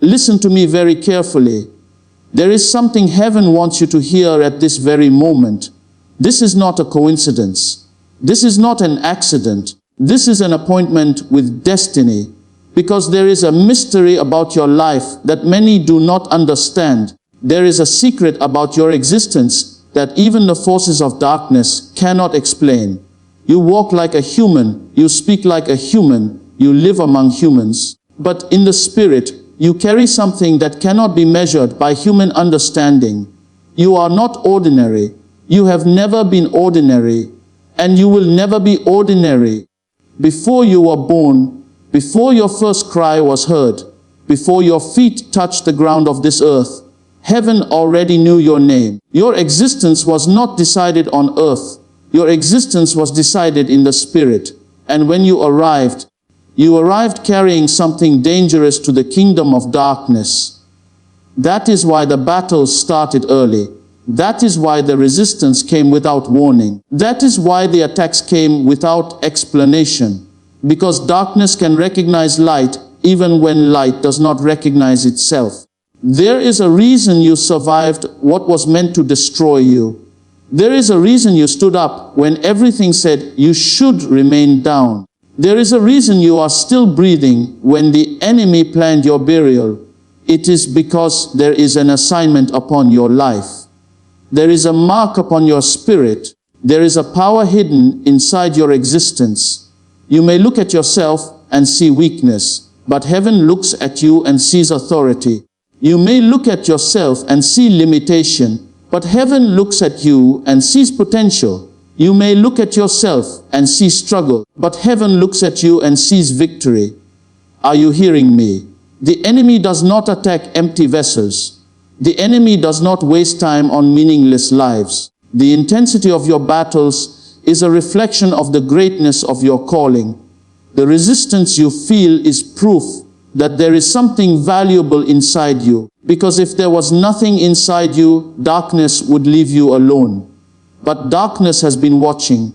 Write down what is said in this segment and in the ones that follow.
Listen to me very carefully. There is something heaven wants you to hear at this very moment. This is not a coincidence. This is not an accident. This is an appointment with destiny, because there is a mystery about your life that many do not understand. There is a secret about your existence that even the forces of darkness cannot explain. You walk like a human, you speak like a human, you live among humans. But in the spirit, you carry something that cannot be measured by human understanding. You are not ordinary. You have never been ordinary, and you will never be ordinary. Before you were born, before your first cry was heard, before your feet touched the ground of this earth, heaven already knew your name. Your existence was not decided on earth. Your existence was decided in the spirit. And when you arrived carrying something dangerous to the kingdom of darkness. That is why the battles started early. That is why the resistance came without warning. That is why the attacks came without explanation. Because darkness can recognize light even when light does not recognize itself. There is a reason you survived what was meant to destroy you. There is a reason you stood up when everything said you should remain down. There is a reason you are still breathing when the enemy planned your burial. It is because there is an assignment upon your life. There is a mark upon your spirit. There is a power hidden inside your existence. You may look at yourself and see weakness, but heaven looks at you and sees authority. You may look at yourself and see limitation, but heaven looks at you and sees potential. You may look at yourself and see struggle, but heaven looks at you and sees victory. Are you hearing me? The enemy does not attack empty vessels. The enemy does not waste time on meaningless lives. The intensity of your battles is a reflection of the greatness of your calling. The resistance you feel is proof that there is something valuable inside you. Because if there was nothing inside you, darkness would leave you alone. But darkness has been watching.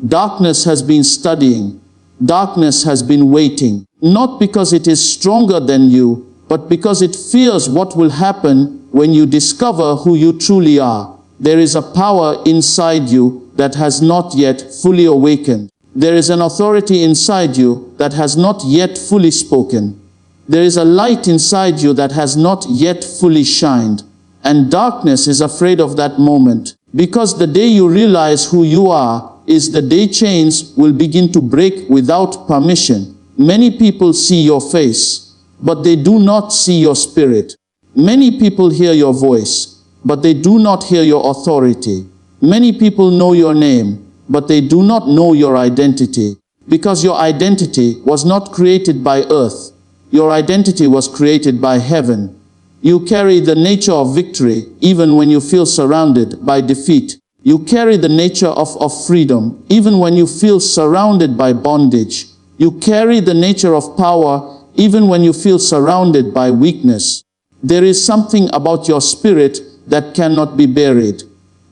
Darkness has been studying. Darkness has been waiting. Not because it is stronger than you, but because it fears what will happen when you discover who you truly are. There is a power inside you that has not yet fully awakened. There is an authority inside you that has not yet fully spoken. There is a light inside you that has not yet fully shined. And darkness is afraid of that moment. Because the day you realize who you are is the day chains will begin to break without permission. Many people see your face, but they do not see your spirit. Many people hear your voice, but they do not hear your authority. Many people know your name, but they do not know your identity. Because your identity was not created by earth. Your identity was created by heaven. You carry the nature of victory even when you feel surrounded by defeat. You carry the nature of freedom even when you feel surrounded by bondage. You carry the nature of power even when you feel surrounded by weakness. There is something about your spirit that cannot be buried.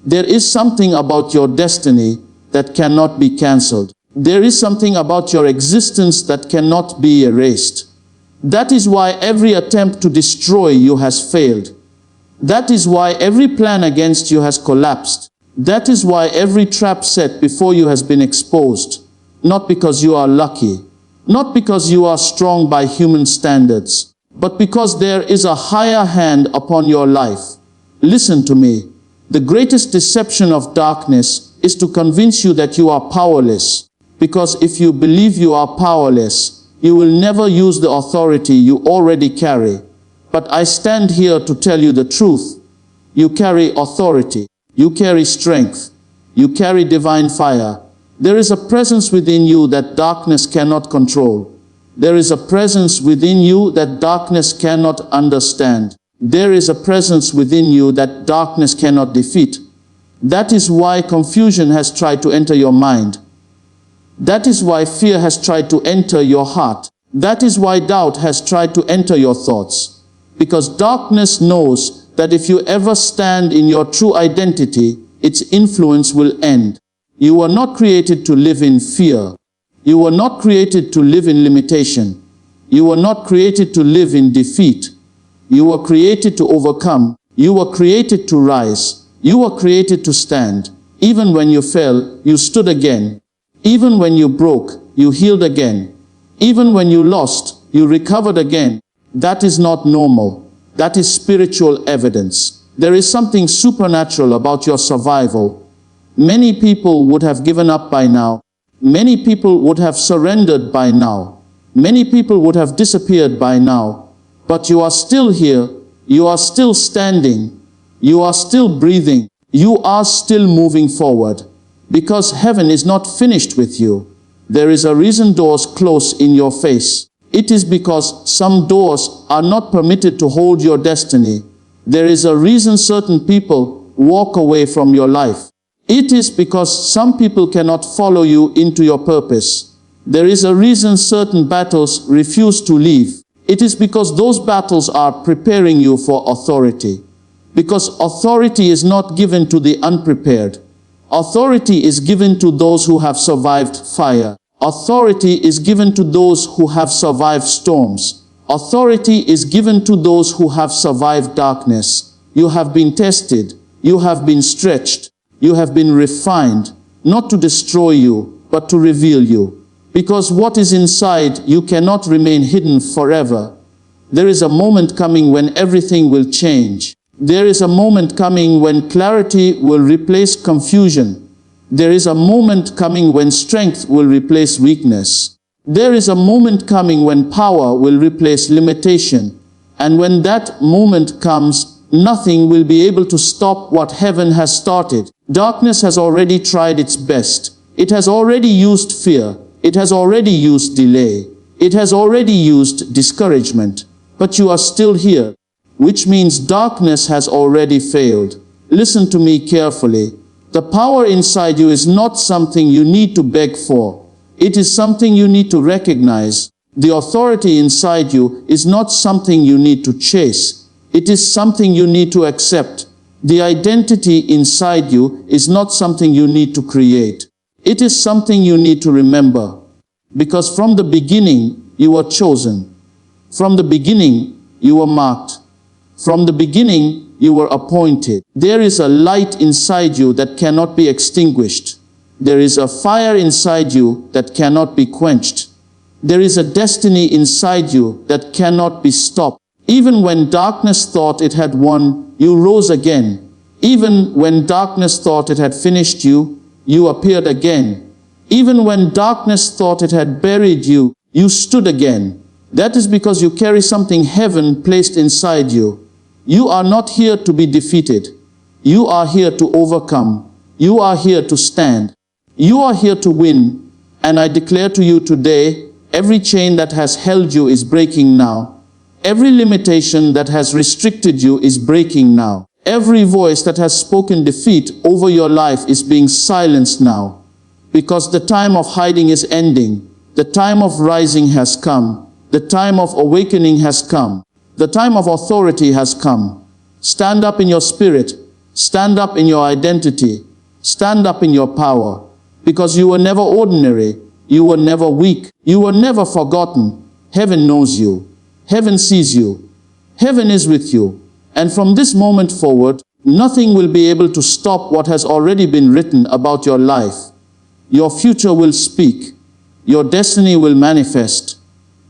There is something about your destiny that cannot be cancelled. There is something about your existence that cannot be erased. That is why every attempt to destroy you has failed. That is why every plan against you has collapsed. That is why every trap set before you has been exposed. Not because you are lucky, not because you are strong by human standards, but because there is a higher hand upon your life. Listen to me. The greatest deception of darkness is to convince you that you are powerless. Because if you believe you are powerless, you will never use the authority you already carry. But I stand here to tell you the truth. You carry authority. You carry strength. You carry divine fire. There is a presence within you that darkness cannot control. There is a presence within you that darkness cannot understand. There is a presence within you that darkness cannot defeat. That is why confusion has tried to enter your mind. That is why fear has tried to enter your heart. That is why doubt has tried to enter your thoughts. Because darkness knows that if you ever stand in your true identity, its influence will end. You were not created to live in fear. You were not created to live in limitation. You were not created to live in defeat. You were created to overcome. You were created to rise. You were created to stand. Even when you fell, you stood again. Even when you broke, you healed again. Even when you lost, you recovered again. That is not normal. That is spiritual evidence. There is something supernatural about your survival. Many people would have given up by now. Many people would have surrendered by now. Many people would have disappeared by now. But you are still here. You are still standing. You are still breathing. You are still moving forward. Because heaven is not finished with you. There is a reason doors close in your face. It is because some doors are not permitted to hold your destiny. There is a reason certain people walk away from your life. It is because some people cannot follow you into your purpose. There is a reason certain battles refuse to leave. It is because those battles are preparing you for authority. Because authority is not given to the unprepared. Authority is given to those who have survived fire. Authority is given to those who have survived storms. Authority is given to those who have survived darkness. You have been tested. You have been stretched. You have been refined, not to destroy you, but to reveal you. Because what is inside you cannot remain hidden forever. There is a moment coming when everything will change. There is a moment coming when clarity will replace confusion. There is a moment coming when strength will replace weakness. There is a moment coming when power will replace limitation. And when that moment comes, nothing will be able to stop what heaven has started. Darkness has already tried its best. It has already used fear. It has already used delay. It has already used discouragement. But you are still here, which means darkness has already failed. Listen to me carefully. The power inside you is not something you need to beg for. It is something you need to recognize. The authority inside you is not something you need to chase. It is something you need to accept. The identity inside you is not something you need to create. It is something you need to remember. Because from the beginning, you were chosen. From the beginning, you were marked. From the beginning, you were appointed. There is a light inside you that cannot be extinguished. There is a fire inside you that cannot be quenched. There is a destiny inside you that cannot be stopped. Even when darkness thought it had won, you rose again. Even when darkness thought it had finished you, you appeared again. Even when darkness thought it had buried you, you stood again. That is because you carry something heaven placed inside you. You are not here to be defeated. You are here to overcome. You are here to stand. You are here to win. And I declare to you today, every chain that has held you is breaking now. Every limitation that has restricted you is breaking now. Every voice that has spoken defeat over your life is being silenced now. Because the time of hiding is ending. The time of rising has come. The time of awakening has come. The time of authority has come. Stand up in your spirit. Stand up in your identity. Stand up in your power. Because you were never ordinary. You were never weak. You were never forgotten. Heaven knows you. Heaven sees you. Heaven is with you. And from this moment forward, nothing will be able to stop what has already been written about your life. Your future will speak. Your destiny will manifest.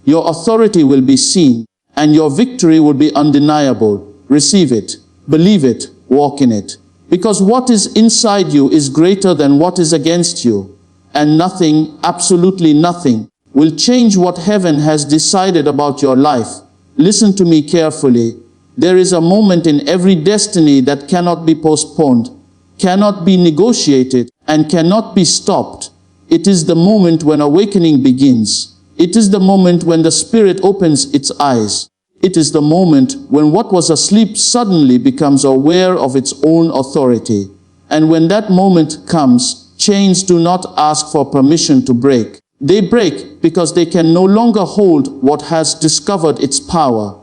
Your authority will be seen. And your victory will be undeniable. Receive it, believe it, walk in it. Because what is inside you is greater than what is against you. And nothing, absolutely nothing, will change what heaven has decided about your life. Listen to me carefully. There is a moment in every destiny that cannot be postponed, cannot be negotiated, and cannot be stopped. It is the moment when awakening begins. It is the moment when the spirit opens its eyes. It is the moment when what was asleep suddenly becomes aware of its own authority. And when that moment comes, chains do not ask for permission to break. They break because they can no longer hold what has discovered its power.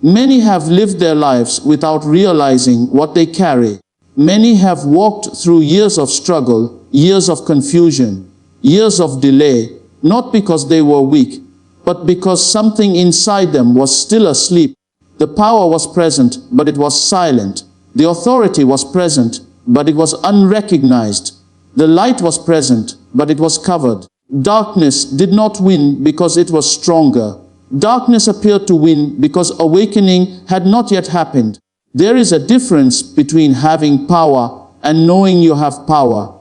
Many have lived their lives without realizing what they carry. Many have walked through years of struggle, years of confusion, years of delay, not because they were weak, but because something inside them was still asleep. The power was present, but it was silent. The authority was present, but it was unrecognized. The light was present, but it was covered. Darkness did not win because it was stronger. Darkness appeared to win because awakening had not yet happened. There is a difference between having power and knowing you have power.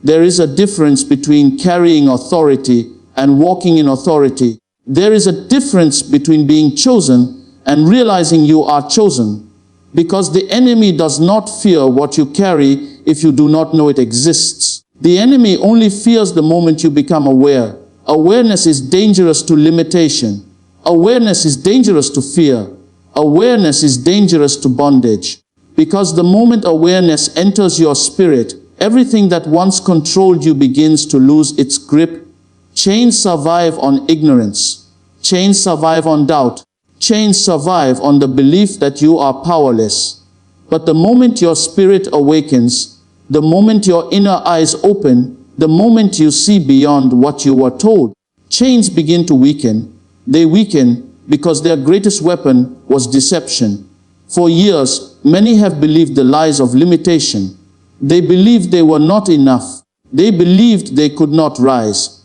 There is a difference between carrying authority and walking in authority. There is a difference between being chosen and realizing you are chosen. Because the enemy does not fear what you carry if you do not know it exists. The enemy only fears the moment you become aware. Awareness is dangerous to limitation. Awareness is dangerous to fear. Awareness is dangerous to bondage. Because the moment awareness enters your spirit, everything that once controlled you begins to lose its grip. Chains survive on ignorance. Chains survive on doubt. Chains survive on the belief that you are powerless. But the moment your spirit awakens, the moment your inner eyes open, the moment you see beyond what you were told, chains begin to weaken. They weaken because their greatest weapon was deception. For years, many have believed the lies of limitation. They believed they were not enough. They believed they could not rise.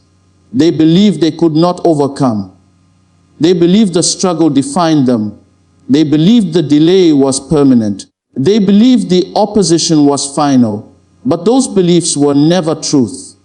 They believed they could not overcome. They believed the struggle defined them. They believed the delay was permanent. They believed the opposition was final. But those beliefs were never truth.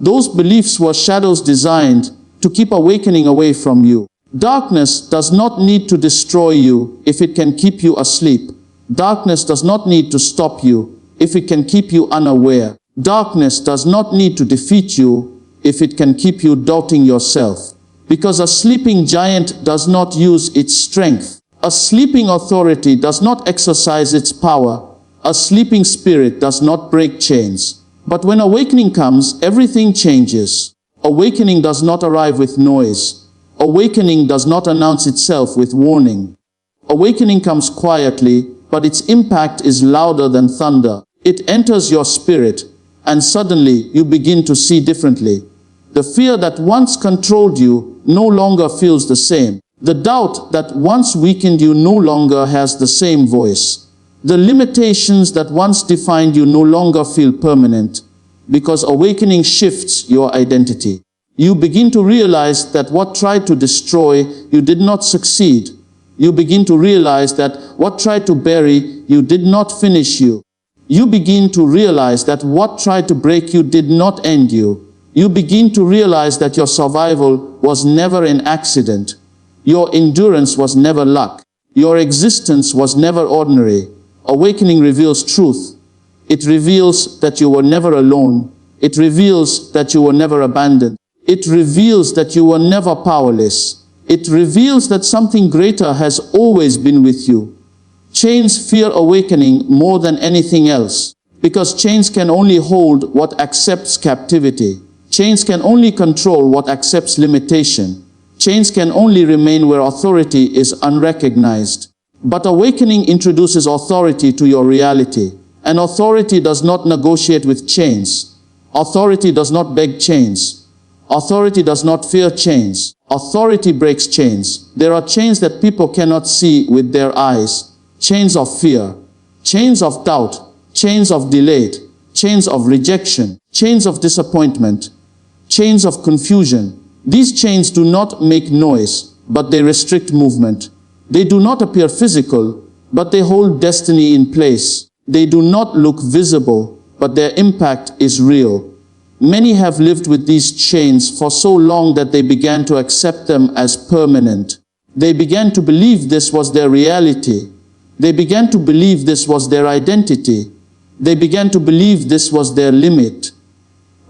Those beliefs were shadows designed to keep awakening away from you. Darkness does not need to destroy you if it can keep you asleep. Darkness does not need to stop you if it can keep you unaware. Darkness does not need to defeat you if it can keep you doubting yourself. Because a sleeping giant does not use its strength. A sleeping authority does not exercise its power. A sleeping spirit does not break chains. But when awakening comes, everything changes. Awakening does not arrive with noise. Awakening does not announce itself with warning. Awakening comes quietly, but its impact is louder than thunder. It enters your spirit, and suddenly you begin to see differently. The fear that once controlled you no longer feels the same. The doubt that once weakened you no longer has the same voice. The limitations that once defined you no longer feel permanent, because awakening shifts your identity. You begin to realize that what tried to destroy you did not succeed. You begin to realize that what tried to bury you did not finish you. You begin to realize that what tried to break you did not end you. You begin to realize that your survival was never an accident. Your endurance was never luck. Your existence was never ordinary. Awakening reveals truth. It reveals that you were never alone. It reveals that you were never abandoned. It reveals that you were never powerless. It reveals that something greater has always been with you. Chains fear awakening more than anything else, because chains can only hold what accepts captivity. Chains can only control what accepts limitation. Chains can only remain where authority is unrecognized. But awakening introduces authority to your reality. And authority does not negotiate with chains. Authority does not beg chains. Authority does not fear chains. Authority breaks chains. There are chains that people cannot see with their eyes. Chains of fear, chains of doubt, chains of delay, chains of rejection, chains of disappointment, chains of confusion. These chains do not make noise, but they restrict movement. They do not appear physical, but they hold destiny in place. They do not look visible, but their impact is real. Many have lived with these chains for so long that they began to accept them as permanent. They began to believe this was their reality. They began to believe this was their identity. They began to believe this was their limit.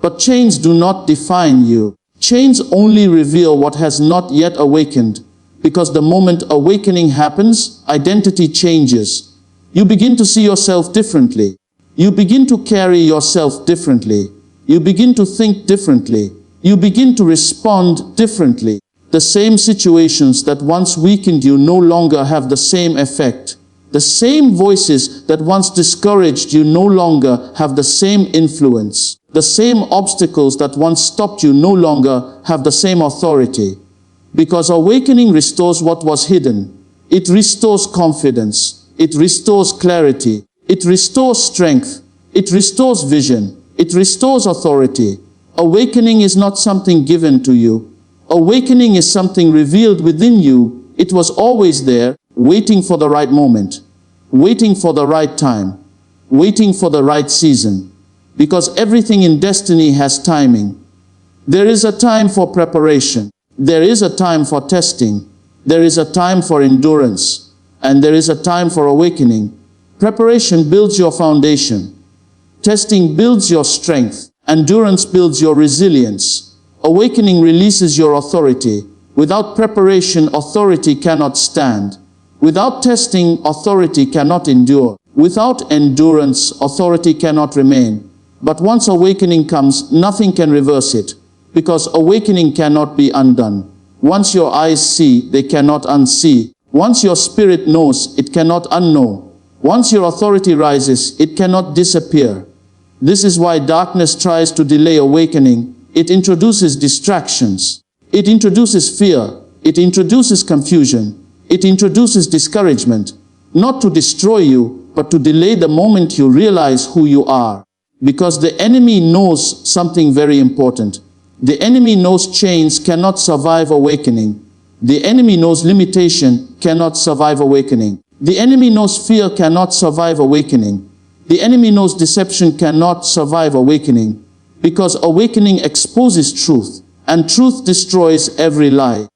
But chains do not define you. Chains only reveal what has not yet awakened, because the moment awakening happens, identity changes. You begin to see yourself differently. You begin to carry yourself differently. You begin to think differently. You begin to respond differently. The same situations that once weakened you no longer have the same effect. The same voices that once discouraged you no longer have the same influence. The same obstacles that once stopped you no longer have the same authority. Because awakening restores what was hidden. It restores confidence. It restores clarity. It restores strength. It restores vision. It restores authority. Awakening is not something given to you. Awakening is something revealed within you. It was always there, waiting for the right moment, waiting for the right time, waiting for the right season. Because everything in destiny has timing. There is a time for preparation. There is a time for testing. There is a time for endurance. And there is a time for awakening. Preparation builds your foundation. Testing builds your strength. Endurance builds your resilience. Awakening releases your authority. Without preparation, authority cannot stand. Without testing, authority cannot endure. Without endurance, authority cannot remain. But once awakening comes, nothing can reverse it. Because awakening cannot be undone. Once your eyes see, they cannot unsee. Once your spirit knows, it cannot unknow. Once your authority rises, it cannot disappear. This is why darkness tries to delay awakening. It introduces distractions. It introduces fear. It introduces confusion. It introduces discouragement. Not to destroy you, but to delay the moment you realize who you are. Because the enemy knows something very important. The enemy knows chains cannot survive awakening. The enemy knows limitation cannot survive awakening. The enemy knows fear cannot survive awakening. The enemy knows deception cannot survive awakening. Because awakening exposes truth, and truth destroys every lie.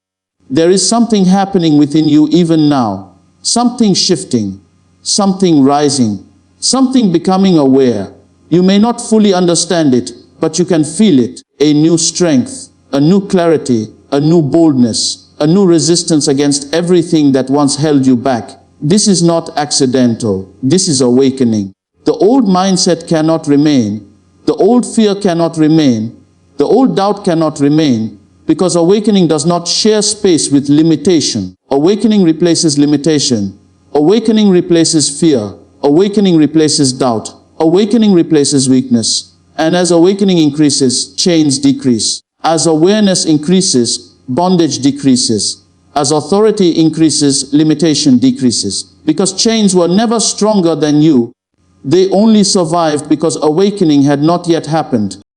There is something happening within you even now. Something shifting. Something rising. Something becoming aware. You may not fully understand it, but you can feel it. A new strength, a new clarity, a new boldness, a new resistance against everything that once held you back. This is not accidental. This is awakening. The old mindset cannot remain. The old fear cannot remain. The old doubt cannot remain. Because awakening does not share space with limitation. Awakening replaces limitation. Awakening replaces fear. Awakening replaces doubt. Awakening replaces weakness. And as awakening increases, chains decrease. As awareness increases, bondage decreases. As authority increases, limitation decreases. Because chains were never stronger than you. They only survived because awakening had not yet happened.